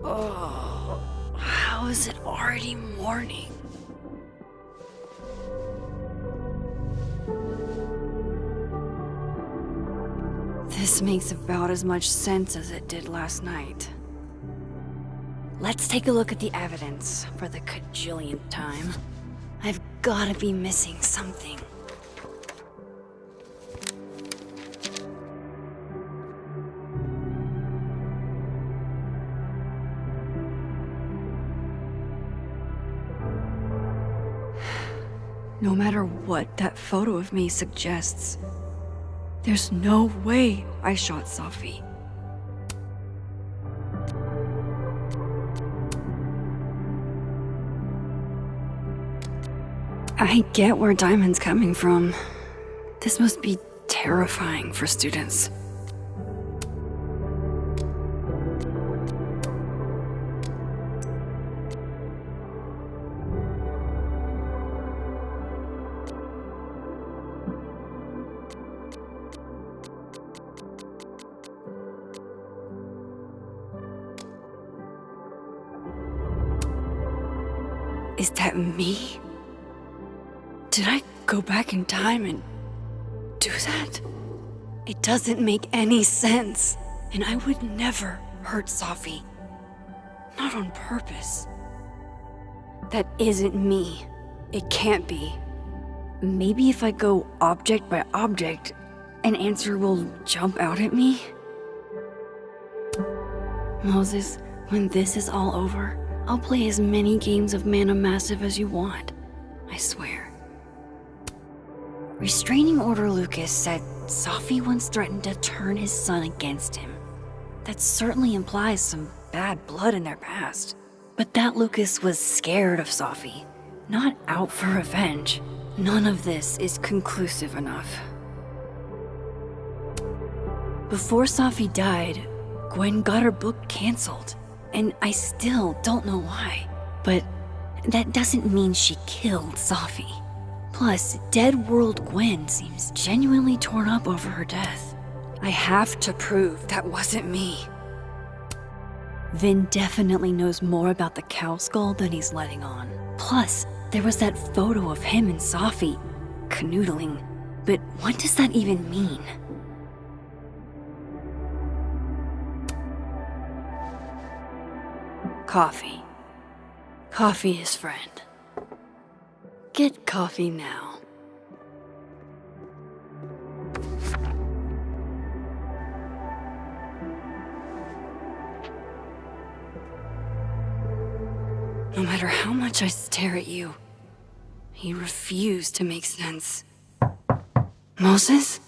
Oh, how is it already morning? This makes about as much sense as it did last night. Let's take a look at the evidence for the cajillionth time. I've gotta be missing something. No matter what that photo of me suggests, there's no way I shot Safi. I get where Diamond's coming from. This must be terrifying for students. Is that me? Did I go back in time and do that? It doesn't make any sense. And I would never hurt Safi. Not on purpose. That isn't me. It can't be. Maybe if I go object by object, an answer will jump out at me? Moses, when this is all over, I'll play as many games of Mana Massive as you want. I swear. Restraining Order Lucas said Safi once threatened to turn his son against him. That certainly implies some bad blood in their past. But that Lucas was scared of Safi, not out for revenge. None of this is conclusive enough. Before Safi died, Gwen got her book canceled. And I still don't know why. But that doesn't mean she killed Safi. Plus, Dead World Gwen seems genuinely torn up over her death. I have to prove that wasn't me. Vin definitely knows more about the cow skull than he's letting on. Plus, there was that photo of him and Safi canoodling. But what does that even mean? Coffee. Coffee is friend. Get coffee now. No matter how much I stare at you, you refuse to make sense. Moses?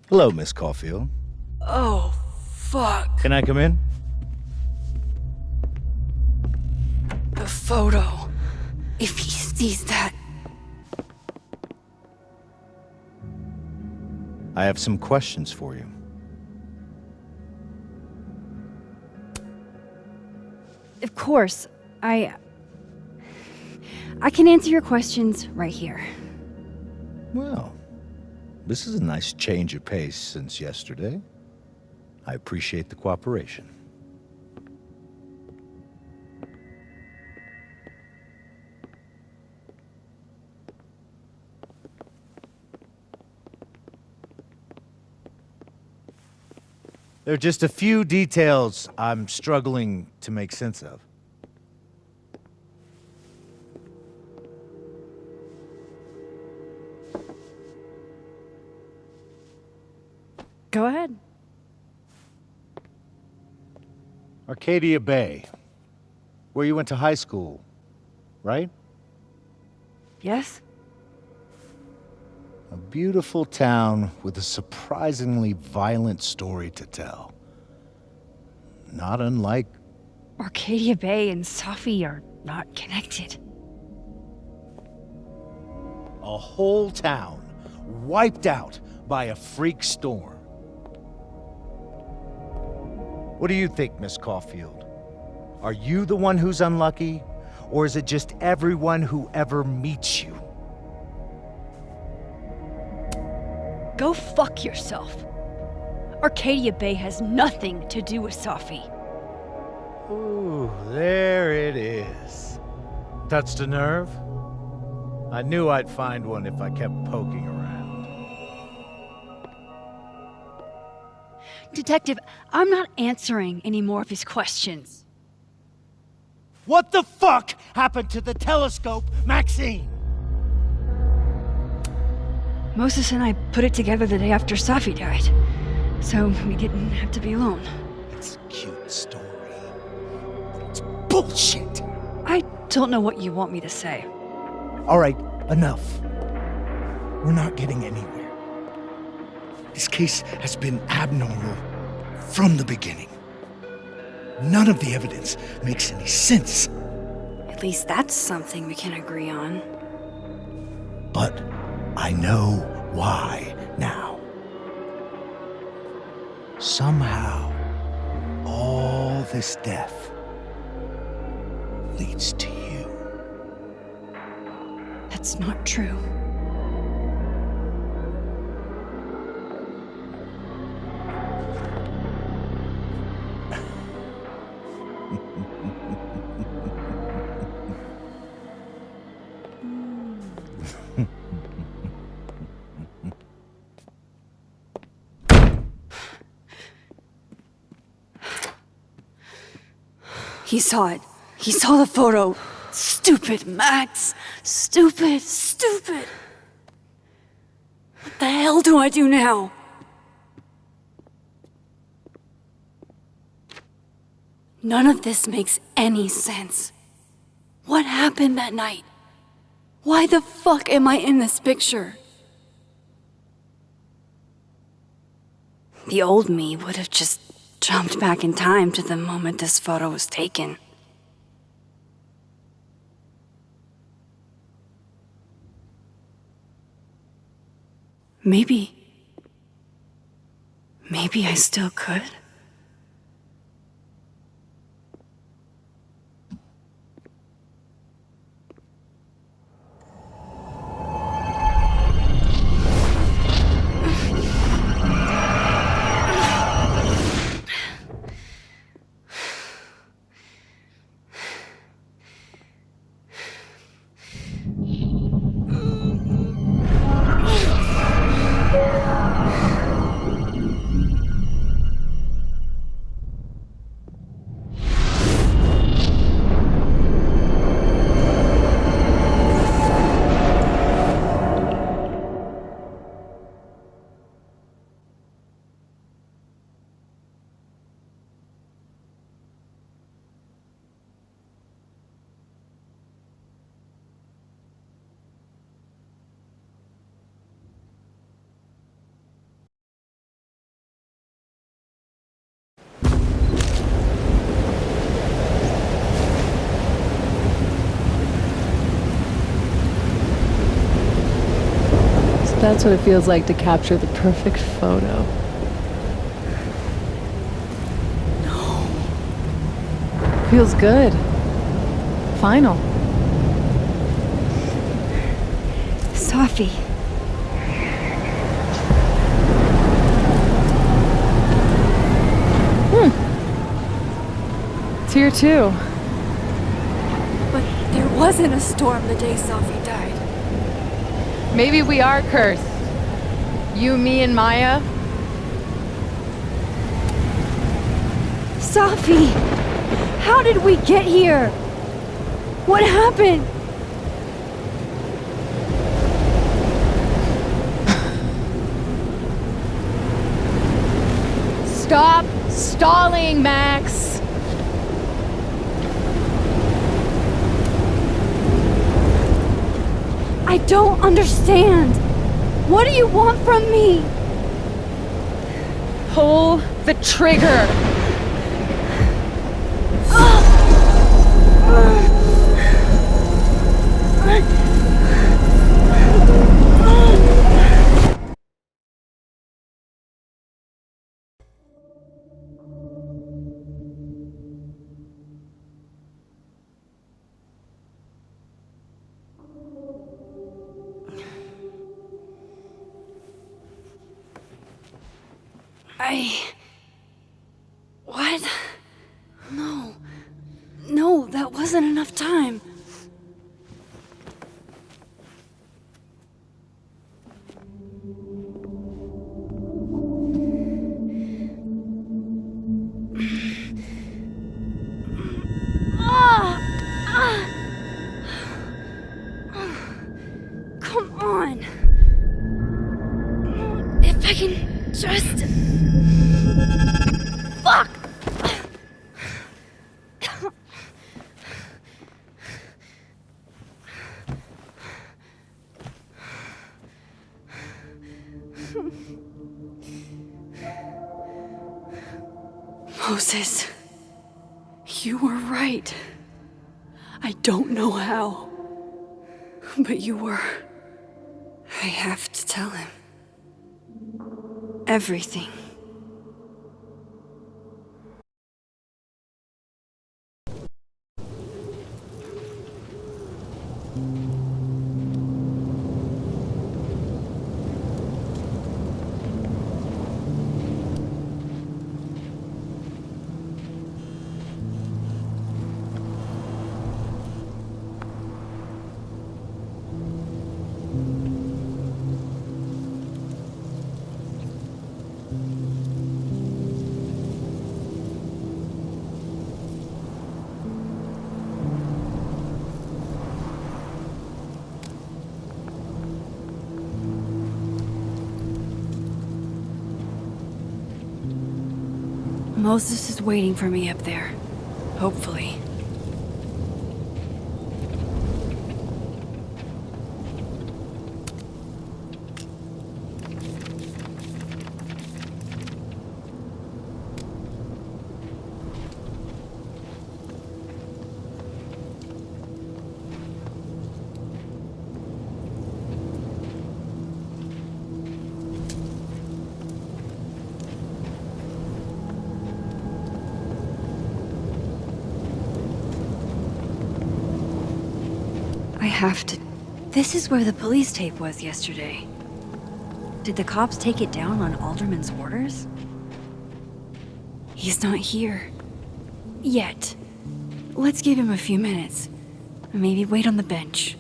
Hello, Miss Caulfield. Oh, fuck. Can I come in? The photo. If he sees that... I have some questions for you. Of course. I can answer your questions right here. Well, this is a nice change of pace since yesterday. I appreciate the cooperation. There are just a few details I'm struggling to make sense of. Go ahead. Arcadia Bay, where you went to high school, right? Yes? A beautiful town with a surprisingly violent story to tell. Not unlike... Arcadia Bay and Safi are not connected. a whole town wiped out by a freak storm. What do you think, Miss Caulfield? Are you the one who's unlucky, or is it just everyone who ever meets you? Go fuck yourself. Arcadia Bay has nothing to do with Safi. Ooh, there it is. Touched a nerve? I knew I'd find one if I kept poking around. Detective, I'm not answering any more of his questions. What the fuck happened to the telescope, Maxine? Moses and I put it together the day after Safi died, so we didn't have to be alone. It's a cute story, but it's bullshit. I don't know what you want me to say. All right, enough. We're not getting anywhere. This case has been abnormal from the beginning. None of the evidence makes any sense. At least that's something we can agree on. But I know why now. Somehow, all this death leads to you. That's not true. He saw it. He saw the photo. Stupid, Max. Stupid, stupid. What the hell do I do now? None of this makes any sense. What happened that night? Why the fuck am I in this picture? The old me would have just jumped back in time to the moment this photo was taken. Maybe I still could. That's what it feels like to capture the perfect photo. No. Feels good. Final. Safi. It's here too. But there wasn't a storm the day Safi died. Maybe we are cursed. You, me, and Maya. Safi! How did we get here? What happened? Stop stalling, Max! I don't understand. What do you want from me? Pull the trigger! What? No. No, that wasn't enough time. Come on. If I can just... Fuck! Moses, you were right. I don't know how, but you were. I have to tell him. Everything. Moses is waiting for me up there. Hopefully. I have to... This is where the police tape was yesterday. Did the cops take it down on Alderman's orders? He's not here. Yet. Let's give him a few minutes. Maybe wait on the bench.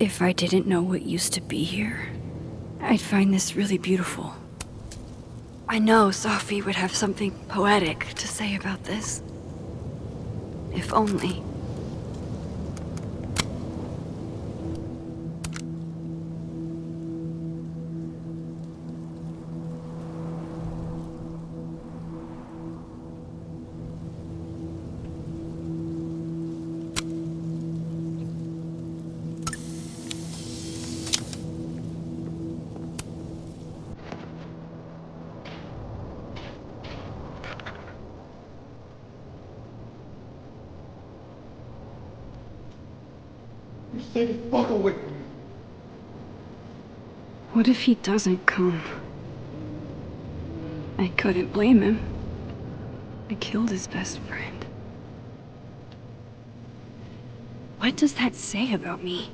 If I didn't know what used to be here, I'd find this really beautiful. I know Sophie would have something poetic to say about this. If only. Stay the fuck away from me. What if he doesn't come? I couldn't blame him. I killed his best friend. What does that say about me?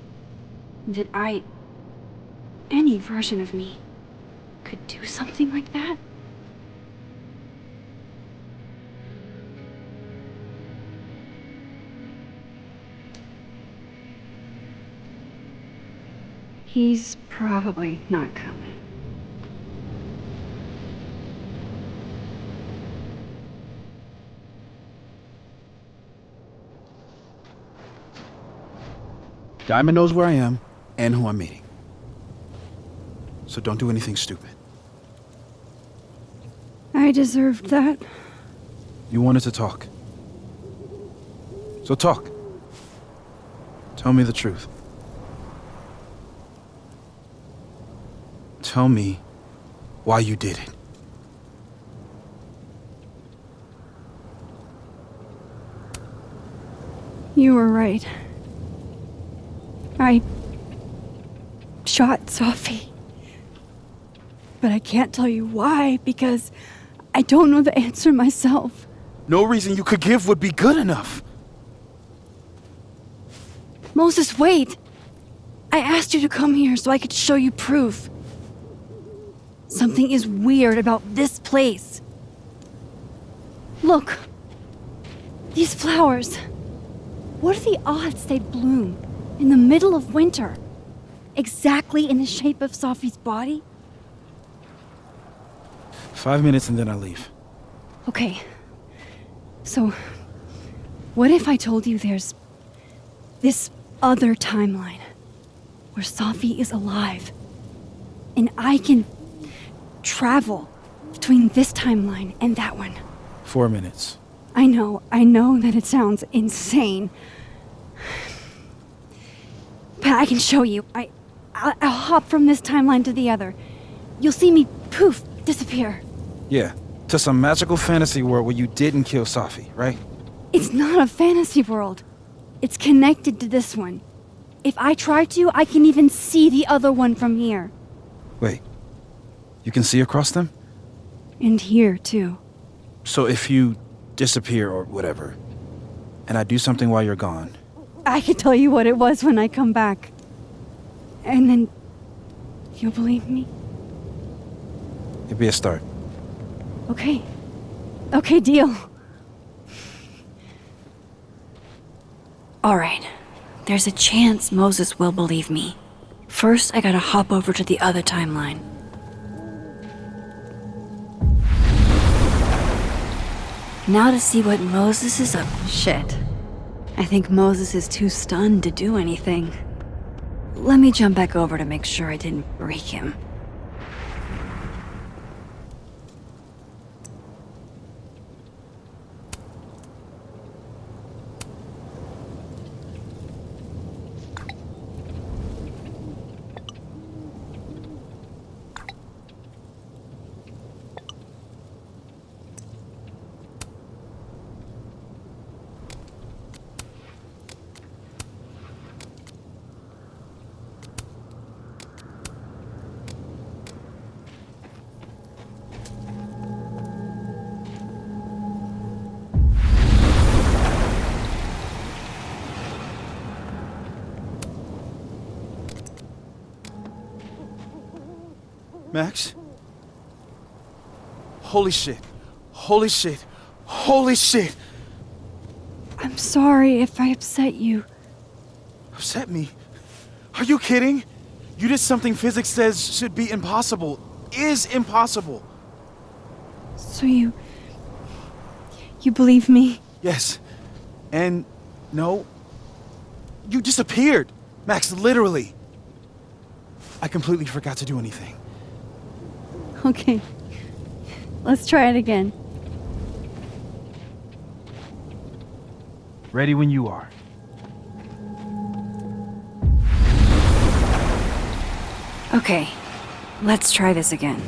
That any version of me, could do something like that? He's probably not coming. Diamond knows where I am and who I'm meeting. So don't do anything stupid. I deserved that. You wanted to talk. So talk. Tell me the truth. Tell me why you did it. You were right. I shot Sophie. But I can't tell you why, because I don't know the answer myself. No reason you could give would be good enough. Moses, wait! I asked you to come here so I could show you proof. Something is weird about this place. Look. These flowers. What are the odds they'd bloom in the middle of winter? Exactly in the shape of Sophie's body? 5 minutes and then I leave. Okay. So, what if I told you there's this other timeline where Sophie is alive and I can travel between this timeline and that one? 4 minutes. I know that it sounds insane. But I can show you. I'll hop from this timeline to the other. You'll see me, poof, disappear. Yeah, to some magical fantasy world where you didn't kill Sophie, right? It's not a fantasy world. It's connected to this one. If I try to, I can even see the other one from here. Wait, you can see across them? And here, too. So if you disappear or whatever, and I do something while you're gone, I can tell you what it was when I come back. And then you'll believe me? it'd be a start. Okay. Okay, deal. All right. There's a chance Moses will believe me. First, I gotta hop over to the other timeline. Now to see what Moses is up. Shit. I think Moses is too stunned to do anything. Let me jump back over to make sure I didn't break him. Max? Holy shit. Holy shit. Holy shit. I'm sorry if I upset you. Upset me? Are you kidding? You did something physics says should be impossible. Is impossible. So you believe me? Yes. And no. You disappeared. Max, literally. I completely forgot to do anything. Okay. Let's try it again. Ready when you are. Okay. Let's try this again.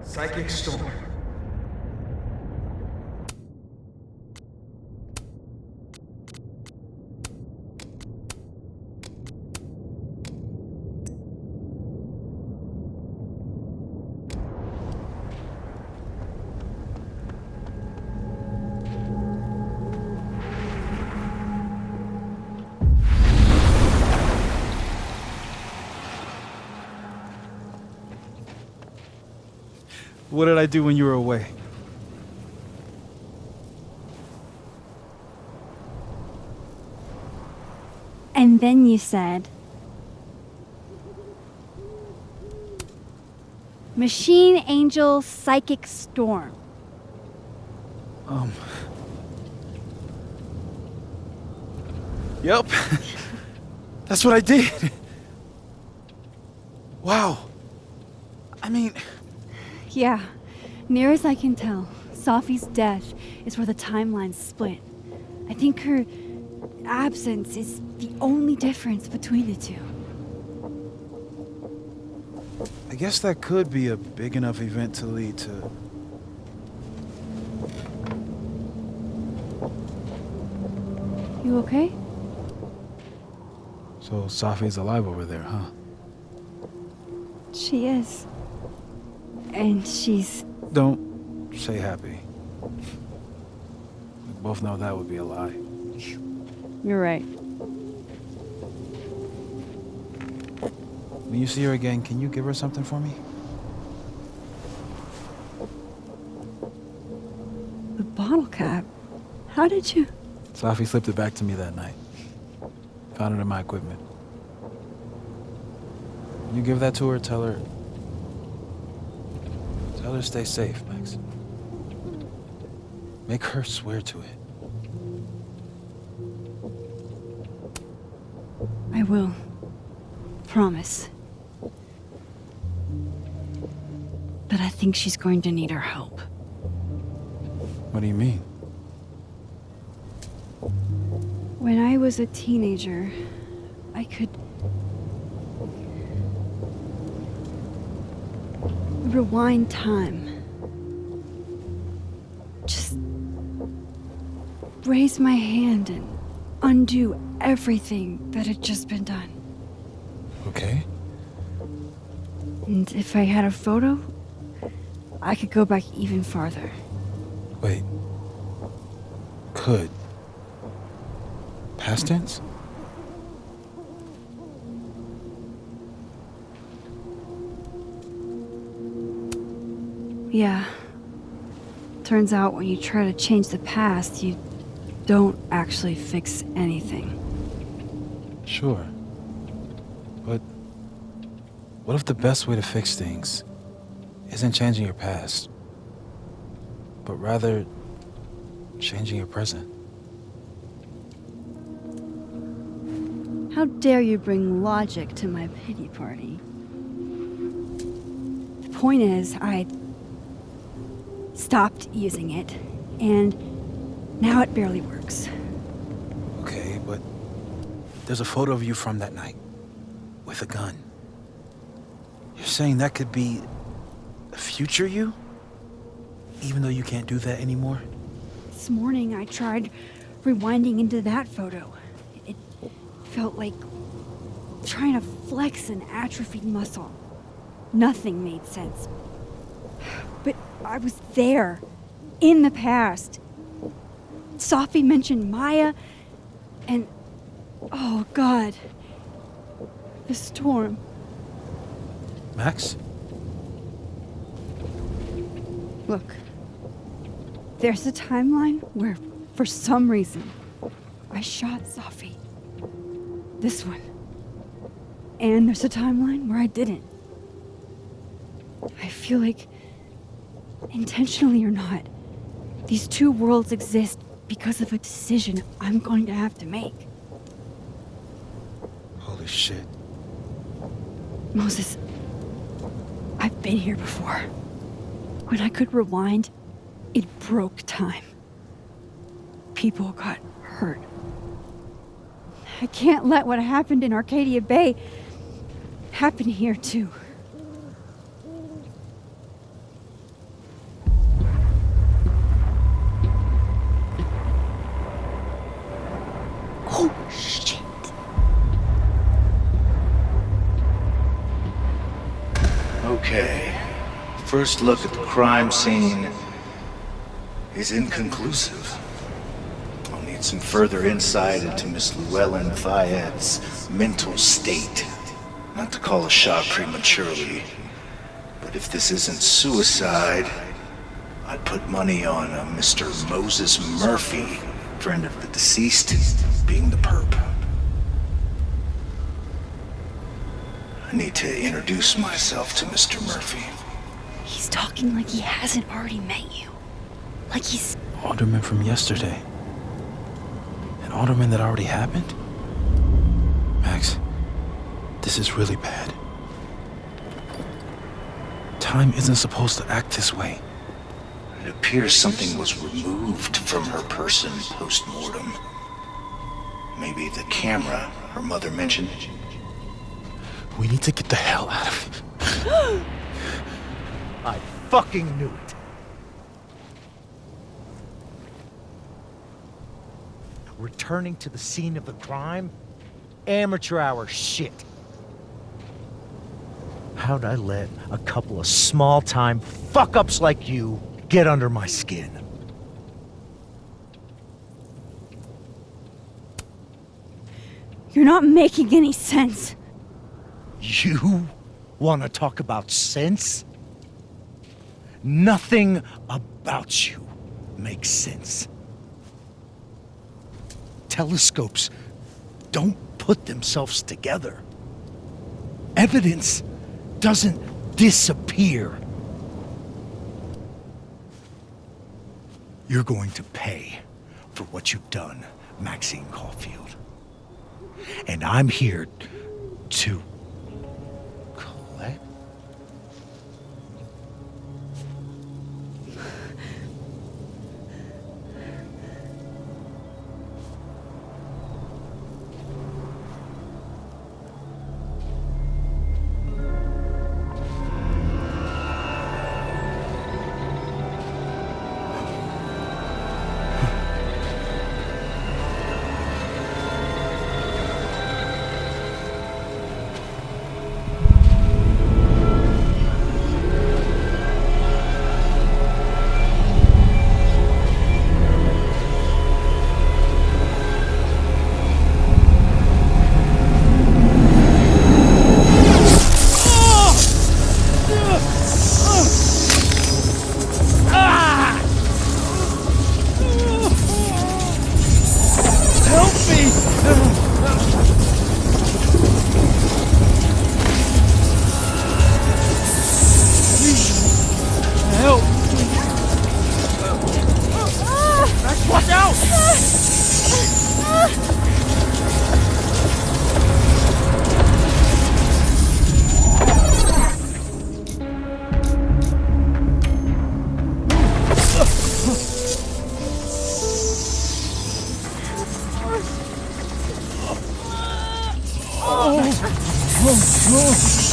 Psychic storm. What did I do when you were away? And then you said, Machine Angel Psychic Storm. Yep. That's what I did. Wow. I mean... Yeah, near as I can tell, Sophie's death is where the timelines split. I think her absence is the only difference between the two. guess that could be a big enough event to lead to... You okay? So Safi's alive over there, huh? She is. And she's... Don't say happy. We both know that would be a lie. You're right. When you see her again, can you give her something for me? The bottle cap? How did you... Safi slipped it back to me that night. Found it in my equipment. You give that to her, tell her stay safe, Max. Make her swear to it. I will. Promise. But I think she's going to need our help. What do you mean? When I was a teenager, I could... rewind time. Just... raise my hand and undo everything that had just been done. Okay. And if I had a photo, I could go back even farther. Wait. Could. Past tense? Yeah. Turns out when you try to change the past, you don't actually fix anything. Sure. But what if the best way to fix things isn't changing your past, but rather changing your present? How dare you bring logic to my pity party? The point is, I stopped using it, and now it barely works. Okay, but there's a photo of you from that night with a gun. You're saying that could be a future you? Even though you can't do that anymore? This morning I tried rewinding into that photo. It felt like trying to flex an atrophied muscle. Nothing made sense. But I was there, in the past. Safi mentioned Maya, and oh God, the storm. Max? Look, there's a timeline where, for some reason, I shot Safi. This one. And there's a timeline where I didn't. I feel like, intentionally or not, these two worlds exist because of a decision I'm going to have to make. Holy shit. Moses, I've been here before. When I could rewind, it broke time. People got hurt. I can't let what happened in Arcadia Bay happen here too. Oh, shit. Okay. First look at the crime scene is inconclusive. I'll need some further insight into Miss Llewellyn Fayette's mental state. Not to call a shot prematurely, but if this isn't suicide, I'd put money on a Mr. Moses Murphy, friend of the deceased, being the perp. I need to introduce myself to Mr. Murphy. He's talking like he hasn't already met you. Like he's... Alderman from yesterday. An alderman that already happened? Max, this is really bad. Time isn't supposed to act this way. It appears something was removed from her person post-mortem. Maybe the camera her mother mentioned. We need to get the hell out of here. I fucking knew it. Returning to the scene of the crime? Amateur hour shit. How'd I let a couple of small-time fuck-ups like you get under my skin? You're not making any sense. You want to talk about sense? Nothing about you makes sense. Telescopes don't put themselves together. Evidence doesn't disappear. You're going to pay for what you've done, Maxine Caulfield. And I'm here to collect.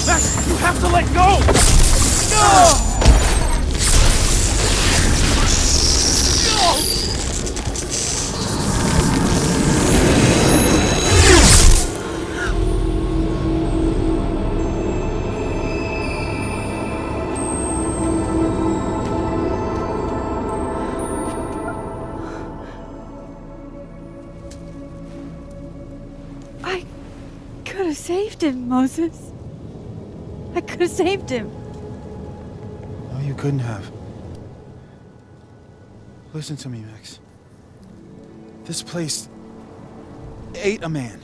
Max, you have to let go! No! I could have saved him, Moses. I could have saved him. No, you couldn't have. Listen to me, Max. This place ate a man.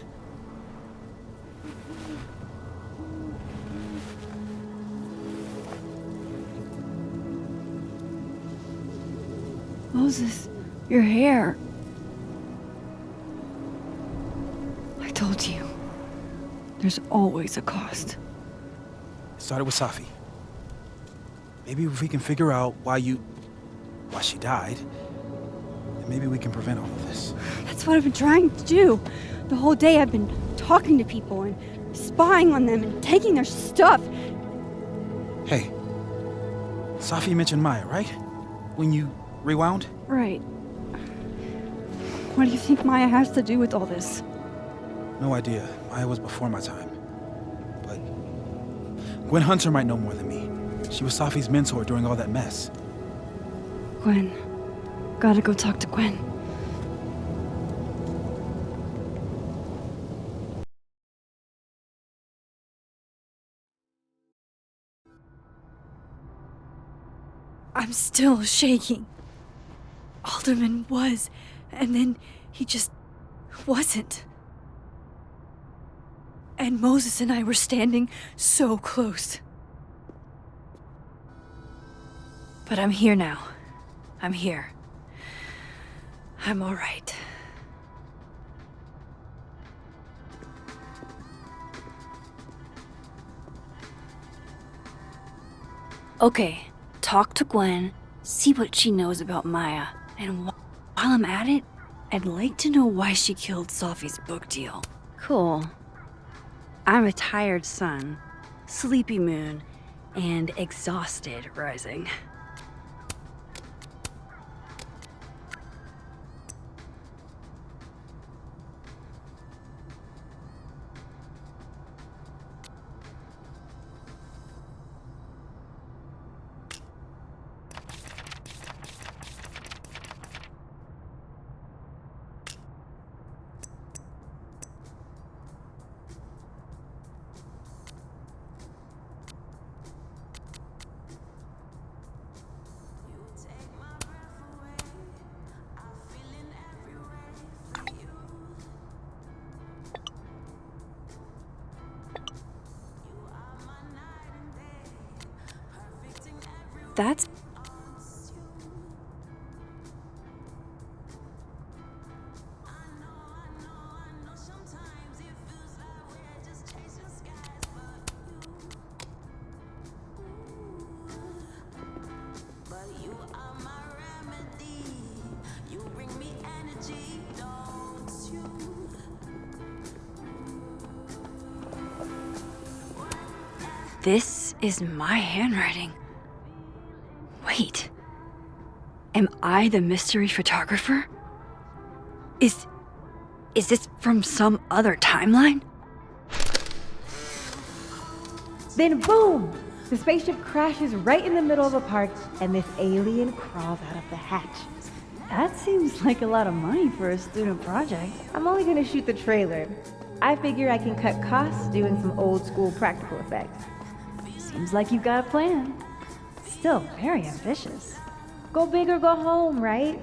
Moses, your hair. I told you. There's always a cost. It started with Safi. Maybe if we can figure out why she died, then maybe we can prevent all of this. That's what I've been trying to do. The whole day I've been talking to people and spying on them and taking their stuff. Hey, Safi mentioned Maya, right? When you rewound? Right. What do you think Maya has to do with all this? No idea. Maya was before my time. But Gwen Hunter might know more than me. She was Safi's mentor during all that mess. Gwen. Gotta go talk to Gwen. I'm still shaking. Alderman was, and then he just wasn't. And Moses and I were standing so close. But I'm here now. I'm here. I'm all right. Okay, talk to Gwen, see what she knows about Maya, and while I'm at it, I'd like to know why she killed Safi's book deal. Cool. I'm a tired sun, sleepy moon, and exhausted rising. That's... This is my handwriting. Wait. Am I the mystery photographer? Is this from some other timeline? Then boom! The spaceship crashes right in the middle of a park, and this alien crawls out of the hatch. That seems like a lot of money for a student project. I'm only gonna shoot the trailer. I figure I can cut costs doing some old school practical effects. Seems like you've got a plan. Still very ambitious. Go big or go home, right?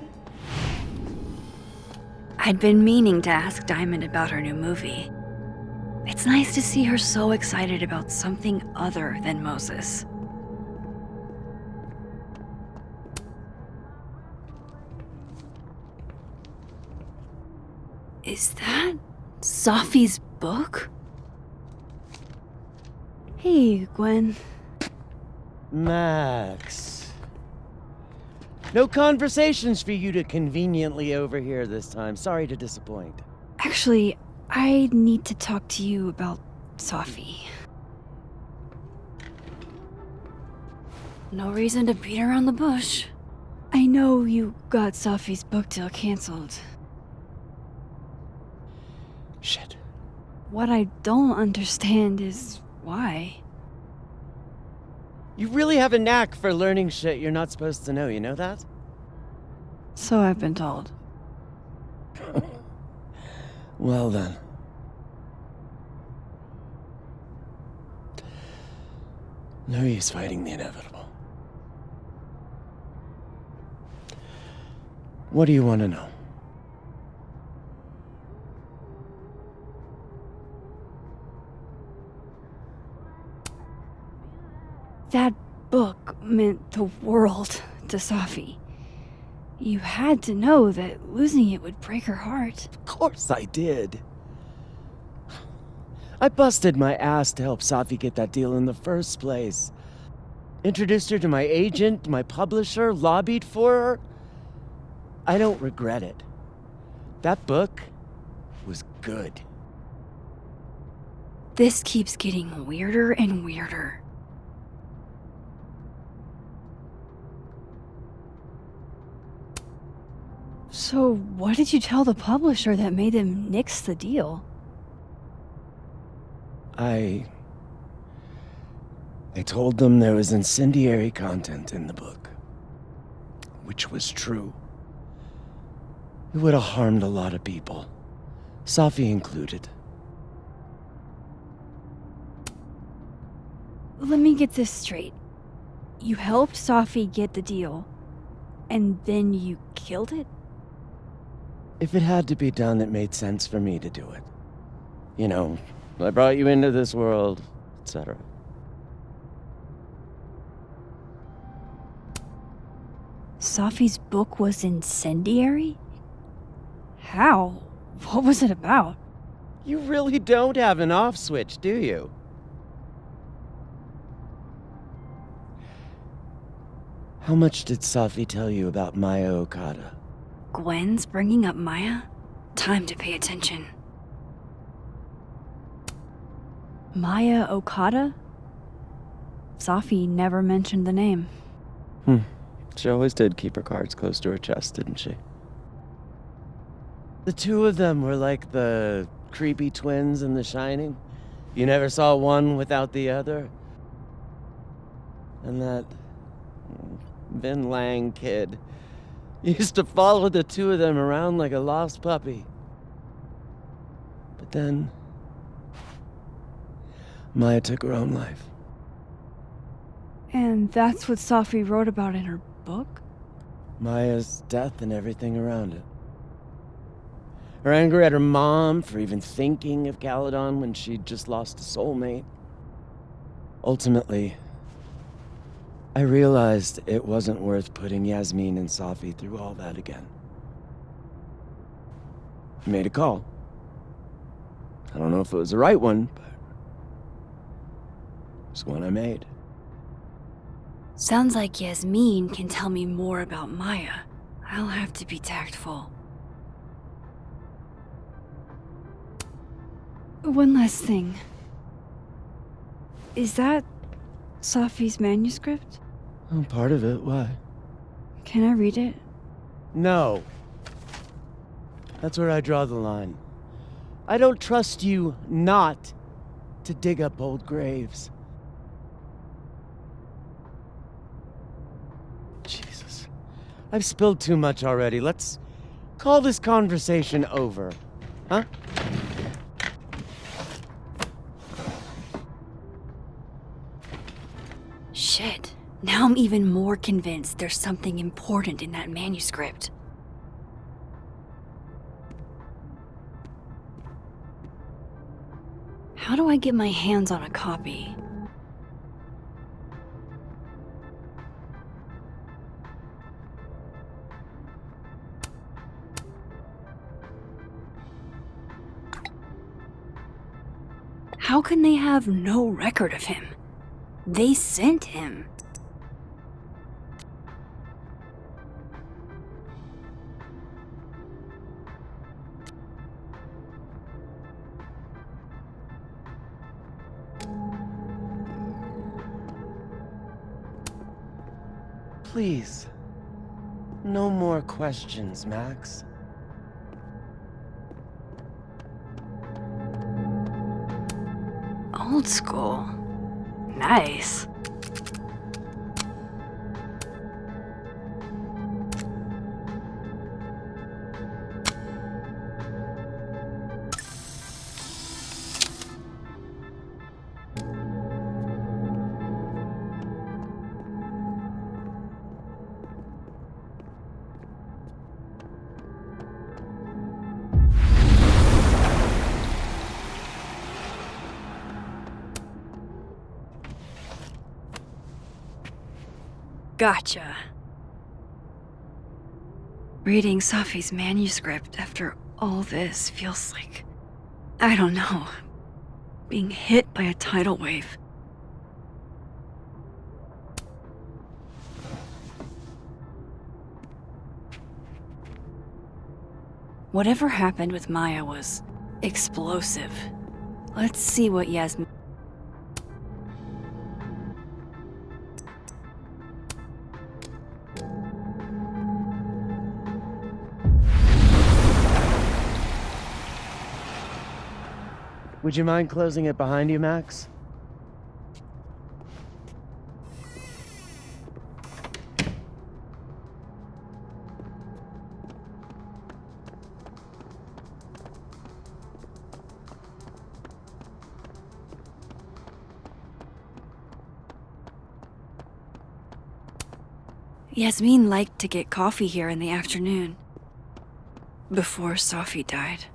I'd been meaning to ask Diamond about her new movie. It's nice to see her so excited about something other than Moses. Is that Safi's book? Hey, Gwen. Max. No conversations for you to conveniently overhear this time. Sorry to disappoint. Actually, I need to talk to you about Safi. No reason to beat around the bush. I know you got Safi's book deal canceled. Shit. What I don't understand is why. You really have a knack for learning shit you're not supposed to know, you know that? So I've been told. Well then. No use fighting the inevitable. What do you want to know? That book meant the world to Safi. You had to know that losing it would break her heart. Of course I did. I busted my ass to help Safi get that deal in the first place. Introduced her to my agent, my publisher, lobbied for her. I don't regret it. That book was good. This keeps getting weirder and weirder. So, what did you tell the publisher that made them nix the deal? I told them there was incendiary content in the book, which was true. It would have harmed a lot of people, Safi included. Let me get this straight. You helped Safi get the deal, and then you killed it? If it had to be done, it made sense for me to do it. You know, I brought you into this world, etc. Safi's book was incendiary? How? What was it about? You really don't have an off switch, do you? How much did Safi tell you about Maya Okada? Gwen's bringing up Maya? Time to pay attention. Maya Okada? Safi never mentioned the name. She always did keep her cards close to her chest, didn't she? The two of them were like the creepy twins in The Shining. You never saw one without the other. And that Vin Lang kid used to follow the two of them around like a lost puppy. But then Maya took her own life. And that's what Safi wrote about in her book? Maya's death and everything around it. Her anger at her mom for even thinking of Caledon when she'd just lost a soulmate. Ultimately, I realized it wasn't worth putting Yasmin and Safi through all that again. I made a call. I don't know if it was the right one, but it's one I made. Sounds like Yasmin can tell me more about Maya. I'll have to be tactful. One last thing. Is that Safi's manuscript? Oh, part of it, why? Can I read it? No. That's where I draw the line. I don't trust you not to dig up old graves. Jesus. I've spilled too much already. Let's call this conversation over. Huh? Shit. Now I'm even more convinced there's something important in that manuscript. How do I get my hands on a copy? How can they have no record of him? They sent him. Please. No more questions, Max. Old school. Nice. Gotcha. Reading Safi's manuscript after all this feels like, I don't know, being hit by a tidal wave. Whatever happened with Maya was explosive. Let's see what Yasmin... Would you mind closing it behind you, Max? Yasmin liked to get coffee here in the afternoon. Before Safi died.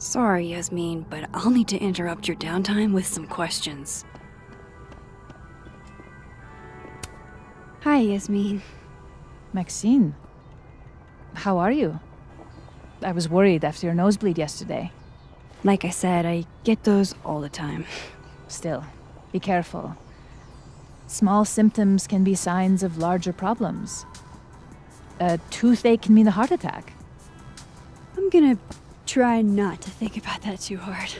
Sorry, Yasmin, but I'll need to interrupt your downtime with some questions. Hi, Yasmin. Maxine, how are you? I was worried after your nosebleed yesterday. Like I said, I get those all the time. Still, be careful. Small symptoms can be signs of larger problems. A toothache can mean a heart attack. I'm gonna try not to think about that too hard.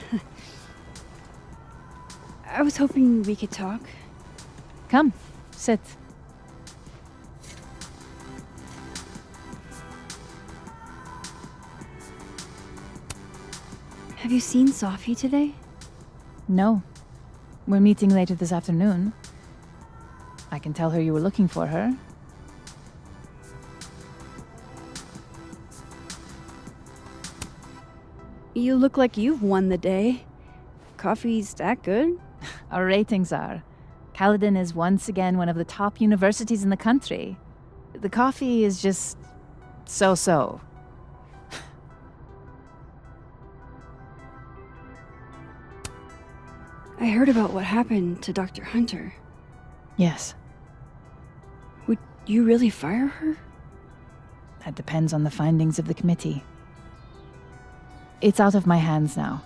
I was hoping we could talk. Come, sit. Have you seen Sophie today? No. We're meeting later this afternoon. I can tell her you were looking for her. You look like you've won the day. Coffee's that good? Our ratings are. Caledon is once again one of the top universities in the country. The coffee is just so-so. I heard about what happened to Dr. Hunter. Yes, Would you really fire her? that depends on the findings of the committee. It's out of my hands now.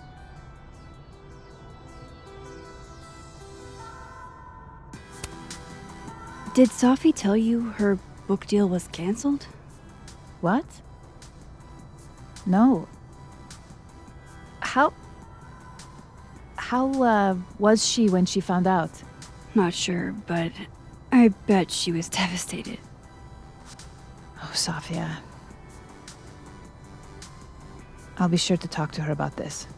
Did Sophie tell you her book deal was canceled? What? No. How was she when she found out? Not sure, but I bet she was devastated. Oh, Sophia. I'll be sure to talk to her about this.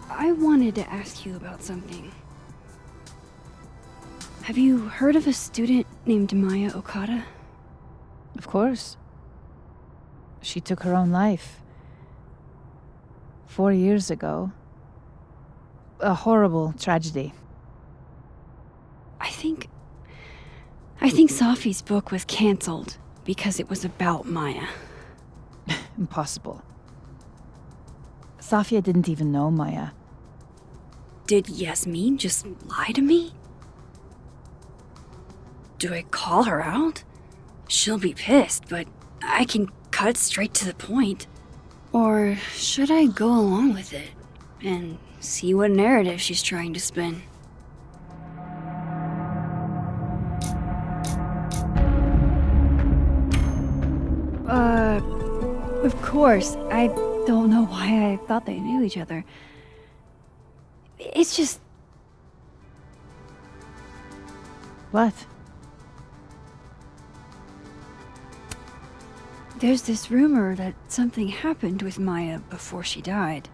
I wanted to ask you about something. Have you heard of a student named Maya Okada? Of course. She took her own life. 4 years ago. A horrible tragedy. I think Sophie's book was canceled because it was about Maya. Impossible. Safia didn't even know Maya. Did Yasmin just lie to me? Do I call her out? She'll be pissed, but I can cut straight to the point. Or should I go along with it and see what narrative she's trying to spin? Of course. I don't know why I thought they knew each other. It's just... What? There's this rumor that something happened with Maya before she died.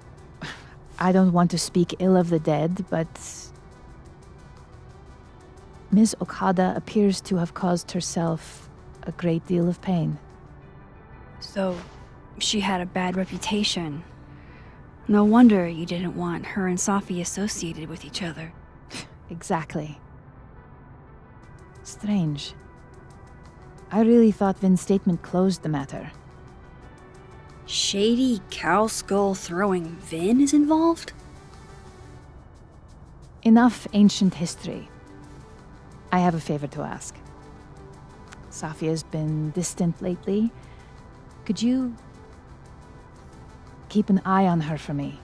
I don't want to speak ill of the dead, but Ms. Okada appears to have caused herself a great deal of pain. So, she had a bad reputation. No wonder you didn't want her and Sophie associated with each other. Exactly. Strange. I really thought Vin's statement closed the matter. Shady cow skull throwing Vin is involved? Enough ancient history. I have a favor to ask. Safia's been distant lately. Could you keep an eye on her for me?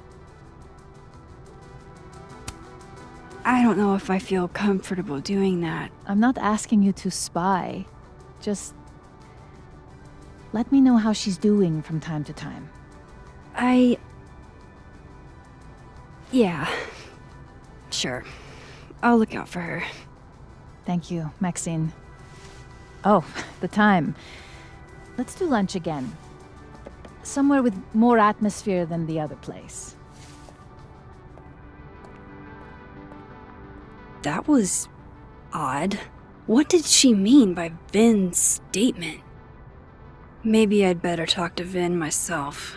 I don't know if I feel comfortable doing that. I'm not asking you to spy. Just let me know how she's doing from time to time. Yeah. Sure. I'll look out for her. Thank you, Maxine. Oh, the time. Let's do lunch again. Somewhere with more atmosphere than the other place. That was odd. What did she mean by Vin's statement? Maybe I'd better talk to Vin myself.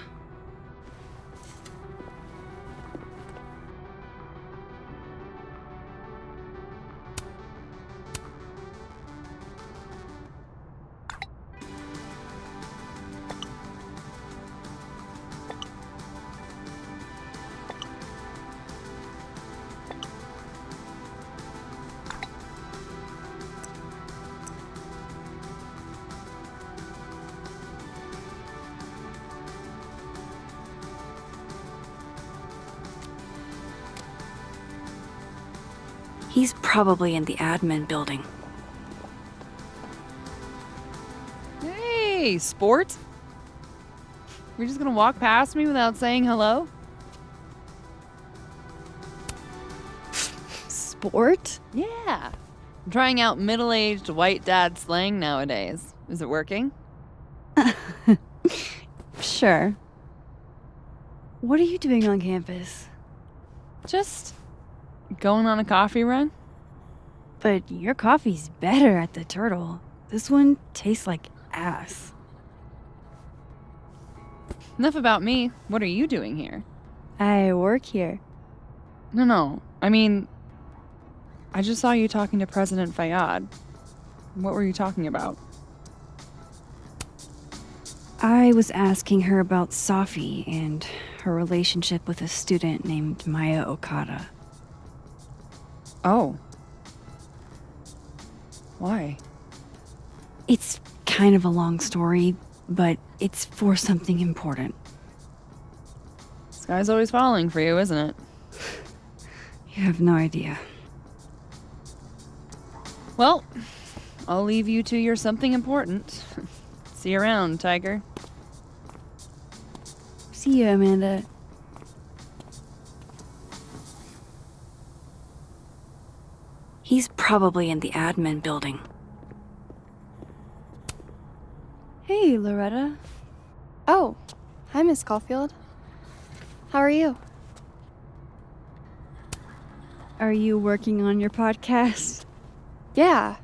He's probably in the admin building. Hey, sport? You're just gonna walk past me without saying hello? Sport? Yeah. I'm trying out middle-aged white dad slang nowadays. Is it working? Sure. What are you doing on campus? Just going on a coffee run? But your coffee's better at the Turtle. This one tastes like ass. Enough about me. What are you doing here? I work here. No. I mean, I just saw you talking to President Fayyad. What were you talking about? I was asking her about Safi and her relationship with a student named Maya Okada. Oh. Why? It's kind of a long story, but it's for something important. This guy's always falling for you, isn't it? You have no idea. Well, I'll leave you to your something important. See you around, Tiger. See you, Amanda. He's probably in the admin building. Hey, Loretta. Oh, hi, Miss Caulfield. How are you? Are you working on your podcast? Yeah.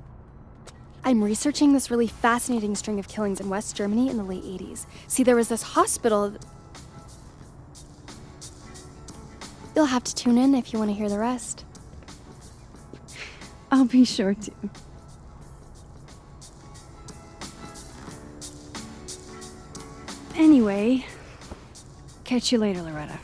I'm researching this really fascinating string of killings in West Germany in the late 80s. See, there was this hospital. You'll have to tune in if you want to hear the rest. I'll be sure to. Anyway, catch you later, Loretta.